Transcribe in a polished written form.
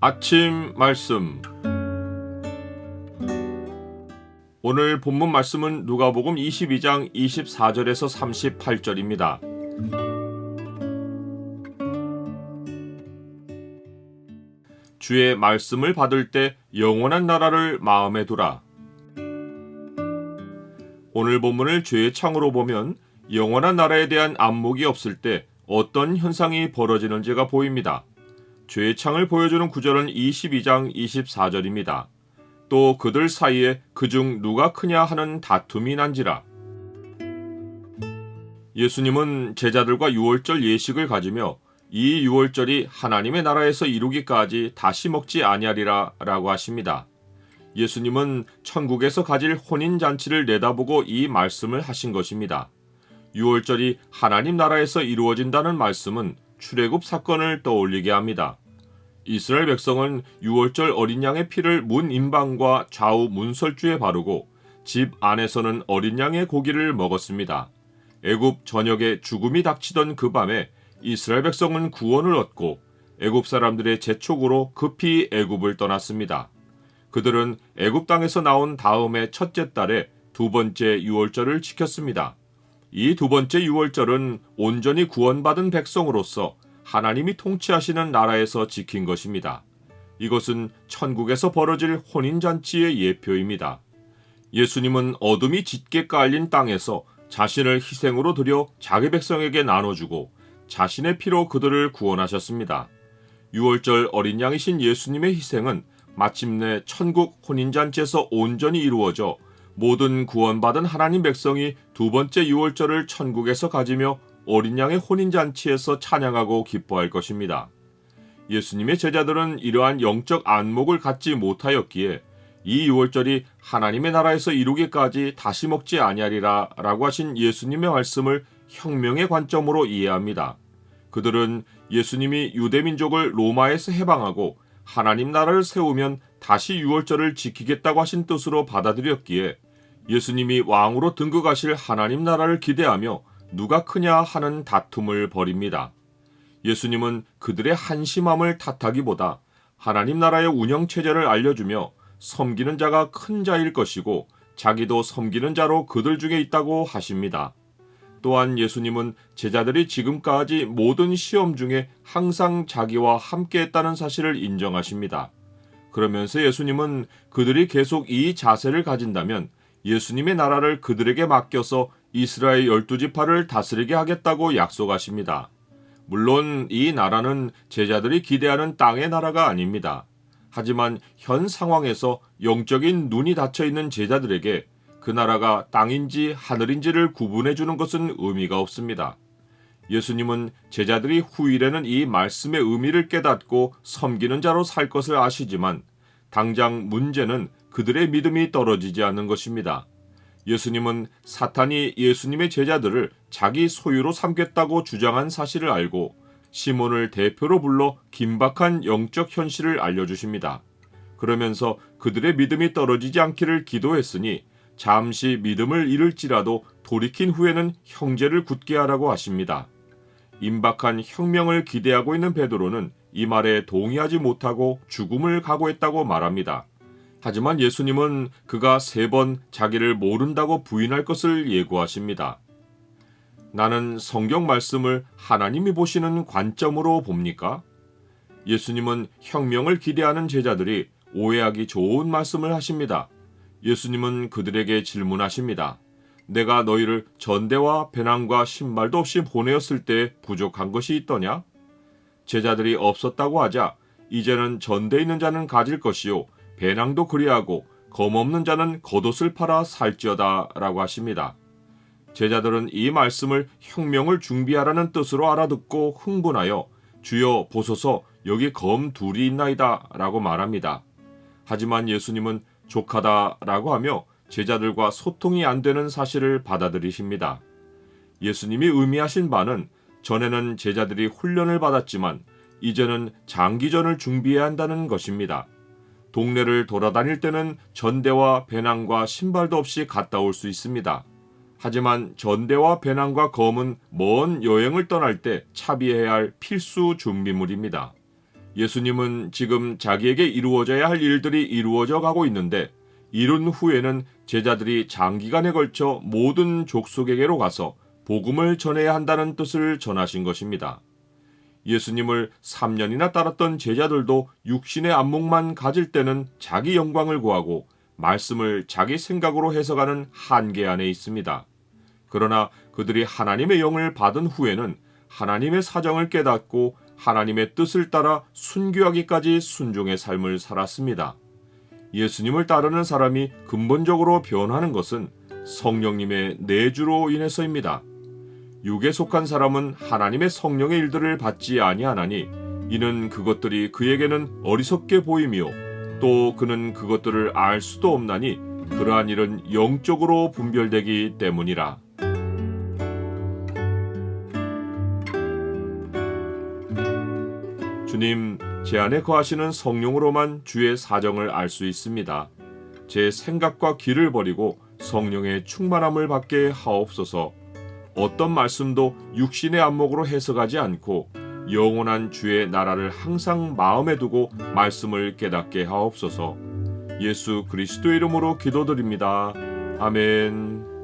아침 말씀. 오늘 본문 말씀은 누가복음 22장 24절에서 38절입니다. 주의 말씀을 받을 때 영원한 나라를 마음에 두라. 오늘 본문을 죄의 창으로 보면 영원한 나라에 대한 안목이 없을 때 어떤 현상이 벌어지는지가 보입니다. 죄의 창을 보여주는 구절은 22장 24절입니다. 또 그들 사이에 그중 누가 크냐 하는 다툼이 난지라. 예수님은 제자들과 유월절 예식을 가지며 이 유월절이 하나님의 나라에서 이루기까지 다시 먹지 아니하리라 라고 하십니다. 예수님은 천국에서 가질 혼인잔치를 내다보고 이 말씀을 하신 것입니다. 유월절이 하나님 나라에서 이루어진다는 말씀은 출애굽 사건을 떠올리게 합니다. 이스라엘 백성은 유월절 어린 양의 피를 문 임방과 좌우 문설주에 바르고 집 안에서는 어린 양의 고기를 먹었습니다. 애굽 전역에 죽음이 닥치던 그 밤에 이스라엘 백성은 구원을 얻고 애굽 사람들의 재촉으로 급히 애굽을 떠났습니다. 그들은 애굽 땅에서 나온 다음의 첫째 달에 두 번째 유월절을 지켰습니다. 이 두 번째 유월절은 온전히 구원받은 백성으로서 하나님이 통치하시는 나라에서 지킨 것입니다. 이것은 천국에서 벌어질 혼인잔치의 예표입니다. 예수님은 어둠이 짙게 깔린 땅에서 자신을 희생으로 드려 자기 백성에게 나눠주고 자신의 피로 그들을 구원하셨습니다. 유월절 어린 양이신 예수님의 희생은 마침내 천국 혼인잔치에서 온전히 이루어져 모든 구원받은 하나님 백성이 두 번째 유월절을 천국에서 가지며 어린 양의 혼인잔치에서 찬양하고 기뻐할 것입니다. 예수님의 제자들은 이러한 영적 안목을 갖지 못하였기에 이 유월절이 하나님의 나라에서 이루기까지 다시 먹지 아니하리라 라고 하신 예수님의 말씀을 혁명의 관점으로 이해합니다. 그들은 예수님이 유대민족을 로마에서 해방하고 하나님 나라를 세우면 다시 유월절을 지키겠다고 하신 뜻으로 받아들였기에 예수님이 왕으로 등극하실 하나님 나라를 기대하며 누가 크냐 하는 다툼을 벌입니다. 예수님은 그들의 한심함을 탓하기보다 하나님 나라의 운영체제를 알려주며 섬기는 자가 큰 자일 것이고 자기도 섬기는 자로 그들 중에 있다고 하십니다. 또한 예수님은 제자들이 지금까지 모든 시험 중에 항상 자기와 함께했다는 사실을 인정하십니다. 그러면서 예수님은 그들이 계속 이 자세를 가진다면 예수님의 나라를 그들에게 맡겨서 이스라엘 12지파를 다스리게 하겠다고 약속하십니다. 물론 이 나라는 제자들이 기대하는 땅의 나라가 아닙니다. 하지만 현 상황에서 영적인 눈이 닫혀있는 제자들에게 그 나라가 땅인지 하늘인지를 구분해주는 것은 의미가 없습니다. 예수님은 제자들이 후일에는 이 말씀의 의미를 깨닫고 섬기는 자로 살 것을 아시지만 당장 문제는 그들의 믿음이 떨어지지 않는 것입니다. 예수님은 사탄이 예수님의 제자들을 자기 소유로 삼겠다고 주장한 사실을 알고 시몬을 대표로 불러 긴박한 영적 현실을 알려주십니다. 그러면서 그들의 믿음이 떨어지지 않기를 기도했으니 잠시 믿음을 잃을지라도 돌이킨 후에는 형제를 굳게 하라고 하십니다. 임박한 혁명을 기대하고 있는 베드로는 이 말에 동의하지 못하고 죽음을 각오했다고 말합니다. 하지만 예수님은 그가 3번 자기를 모른다고 부인할 것을 예고하십니다. 나는 성경 말씀을 하나님이 보시는 관점으로 봅니까? 예수님은 혁명을 기대하는 제자들이 오해하기 좋은 말씀을 하십니다. 예수님은 그들에게 질문하십니다. 내가 너희를 전대와 배낭과 신발도 없이 보내었을 때 부족한 것이 있더냐? 제자들이 없었다고 하자 이제는 전대 있는 자는 가질 것이요 배낭도 그리하고 검없는 자는 겉옷을 팔아 살지어다 라고 하십니다. 제자들은 이 말씀을 혁명을 준비하라는 뜻으로 알아듣고 흥분하여 주여 보소서 여기 검 둘이 있나이다 라고 말합니다. 하지만 예수님은 족하다 라고 하며 제자들과 소통이 안 되는 사실을 받아들이십니다. 예수님이 의미하신 바는 전에는 제자들이 훈련을 받았지만 이제는 장기전을 준비해야 한다는 것입니다. 동네를 돌아다닐 때는 전대와 배낭과 신발도 없이 갔다 올 수 있습니다. 하지만 전대와 배낭과 검은 먼 여행을 떠날 때 차비해야 할 필수 준비물입니다. 예수님은 지금 자기에게 이루어져야 할 일들이 이루어져 가고 있는데 이룬 후에는 제자들이 장기간에 걸쳐 모든 족속에게로 가서 복음을 전해야 한다는 뜻을 전하신 것입니다. 예수님을 3년이나 따랐던 제자들도 육신의 안목만 가질 때는 자기 영광을 구하고 말씀을 자기 생각으로 해석하는 한계 안에 있습니다. 그러나 그들이 하나님의 영을 받은 후에는 하나님의 사정을 깨닫고 하나님의 뜻을 따라 순교하기까지 순종의 삶을 살았습니다. 예수님을 따르는 사람이 근본적으로 변하는 것은 성령님의 내주로 인해서입니다. 육에 속한 사람은 하나님의 성령의 일들을 받지 아니하나니 이는 그것들이 그에게는 어리석게 보이며 또 그는 그것들을 알 수도 없나니 그러한 일은 영적으로 분별되기 때문이라. 주님, 제 안에 거하시는 성령으로만 주의 사정을 알 수 있습니다. 제 생각과 길을 버리고 성령의 충만함을 받게 하옵소서. 어떤 말씀도 육신의 안목으로 해석하지 않고 영원한 주의 나라를 항상 마음에 두고 말씀을 깨닫게 하옵소서. 예수 그리스도의 이름으로 기도드립니다. 아멘.